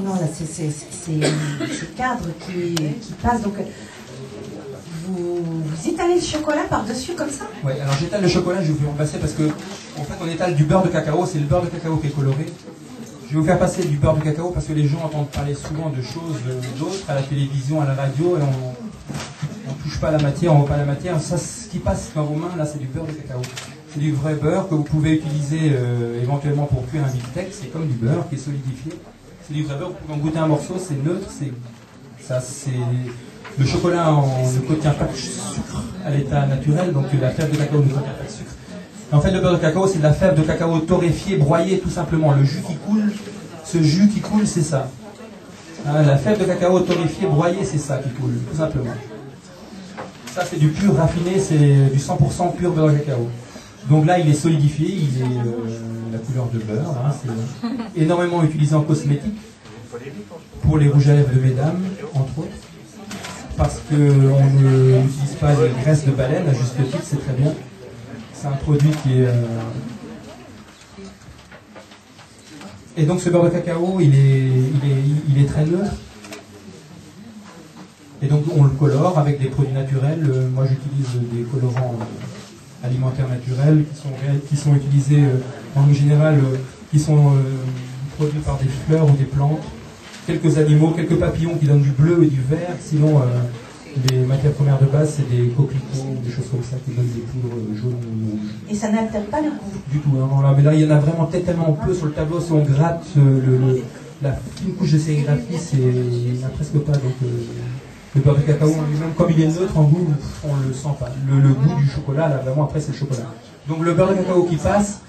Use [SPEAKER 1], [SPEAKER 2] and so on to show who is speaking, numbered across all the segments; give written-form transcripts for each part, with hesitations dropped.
[SPEAKER 1] Non, là, c'est ce cadre qui passe. Donc, vous étalez le chocolat par-dessus comme ça?
[SPEAKER 2] Oui, alors j'étale le chocolat, je vais vous faire passer parce que, en fait, on étale du beurre de cacao, c'est le beurre de cacao qui est coloré. Je vais vous faire passer du beurre de cacao parce que les gens entendent parler souvent de choses d'autres à la télévision, à la radio, et on ne touche pas la matière, on ne voit pas la matière. Ça, ce qui passe dans vos mains, là, c'est du beurre de cacao. C'est du vrai beurre que vous pouvez utiliser éventuellement pour cuire un beefsteak. C'est comme du beurre qui est solidifié. C'est du vrai beurre, vous pouvez en goûter un morceau, c'est neutre, le chocolat ne contient pas de sucre à l'état naturel, donc la fève de cacao ne contient pas de sucre. En fait, le beurre de cacao, c'est de la fève de cacao torréfiée, broyée, tout simplement. Le jus qui coule, ce jus qui coule, c'est ça. Hein, la fève de cacao torréfiée, broyée, c'est ça qui coule, tout simplement. Ça, c'est du pur raffiné, c'est du 100% pur beurre de cacao. Donc là, il est solidifié, il est la couleur de beurre. Hein, c'est énormément utilisé en cosmétique, pour les rouges à lèvres de mesdames, entre autres. Parce qu'on n'utilise pas de graisse de baleine, à juste titre, c'est très bien. C'est un produit qui est... Et donc ce beurre de cacao, il est très neutre. Et donc on le colore avec des produits naturels. Moi j'utilise des colorants alimentaires naturels qui sont utilisés en règle générale, qui sont produits par des fleurs ou des plantes. Quelques animaux, quelques papillons qui donnent du bleu et du vert. Sinon, les matières premières de base, c'est des coquelicots ou des choses comme ça qui donnent des poudres jaunes ou rouges.
[SPEAKER 1] Et ça n'altère pas le goût? Du
[SPEAKER 2] tout, non, là, mais là, il y en a vraiment tellement peu sur le tableau. Si on gratte la fine couche de sérigraphie, il n'y en a presque pas. Donc, le beurre de cacao en lui-même, comme il est neutre en goût, on ne le sent pas. Le goût du chocolat, là, vraiment, après, c'est le chocolat. Donc, le beurre de cacao qui passe,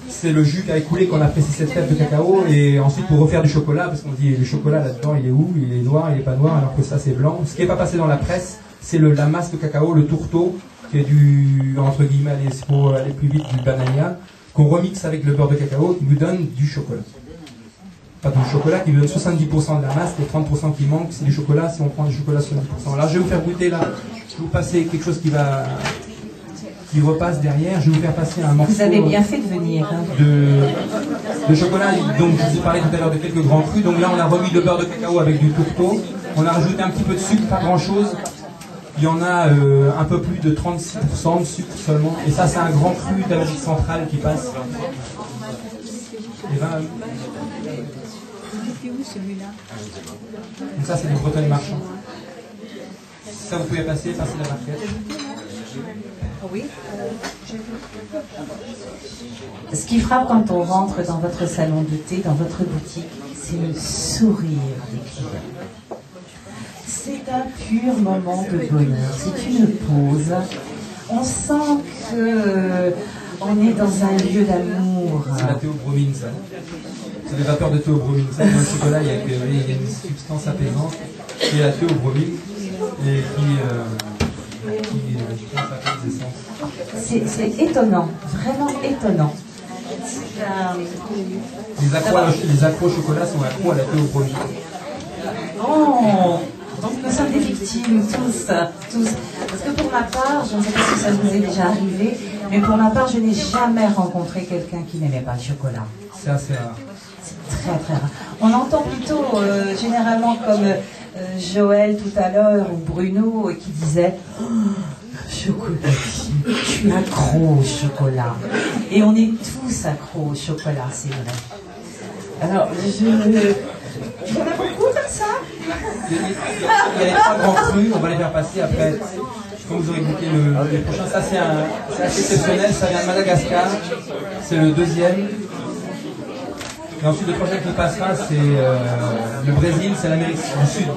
[SPEAKER 2] c'est le jus qui a écoulé qu'on a précisé cette fève de cacao, et ensuite pour refaire du chocolat, parce qu'on dit le chocolat là-dedans il est où? Il est noir, il n'est pas noir, alors que ça c'est blanc. Ce qui n'est pas passé dans la presse, c'est la masse de cacao, le tourteau, qui est du, entre guillemets, pour aller plus vite, du banania, qu'on remixe avec le beurre de cacao qui nous donne du chocolat. Pas du chocolat qui nous donne 70% de la masse, les 30% qui manquent, c'est du chocolat si on prend du chocolat 70%. Là je vais vous faire goûter, là, je vais vous passer quelque chose qui repasse derrière. Je vais vous faire passer un morceau.
[SPEAKER 1] Vous avez bien fait de venir. Hein.
[SPEAKER 2] De chocolat. Donc je vous ai parlé tout à l'heure de quelques grands crus. Donc là on a remis le beurre de cacao avec du tourteau. On a rajouté un petit peu de sucre, pas grand chose. Il y en a un peu plus de 36% de sucre seulement. Et ça c'est un grand cru d'Amérique centrale qui passe. Et ben, donc ça c'est du bretonne marchand. Ça vous pouvez passer la barquette.
[SPEAKER 1] Oui. Ce qui frappe quand on rentre dans votre salon de thé, dans votre boutique, c'est le sourire des clients. C'est un pur moment de bonheur, c'est une pause. On sent que on est dans un lieu d'amour.
[SPEAKER 2] C'est la théobromine, ça. C'est des vapeurs de théobromine. Ça, dans le chocolat, il y a une substance apaisante qui est la théobromine et
[SPEAKER 1] c'est étonnant, vraiment étonnant.
[SPEAKER 2] Les accros au chocolat sont accros à la théobromine.
[SPEAKER 1] Oh, donc nous sommes des victimes, tous. Parce que pour ma part, je ne sais pas si ça vous est déjà arrivé, mais pour ma part, je n'ai jamais rencontré quelqu'un qui n'aimait pas le chocolat.
[SPEAKER 2] C'est assez rare.
[SPEAKER 1] C'est très très rare. On entend plutôt généralement comme Joël tout à l'heure ou Bruno qui disait oh, chocolat, je suis accro au chocolat. Et on est tous accros au chocolat, c'est vrai. Alors, il y en a beaucoup comme ça.
[SPEAKER 2] Il y a les trois grands crus, on va les faire passer après. Quand vous aurez goûté les prochains, ça c'est assez exceptionnel, ça vient de Madagascar, c'est le deuxième. Et ensuite le prochain qui passera c'est le Brésil, c'est l'Amérique du Sud.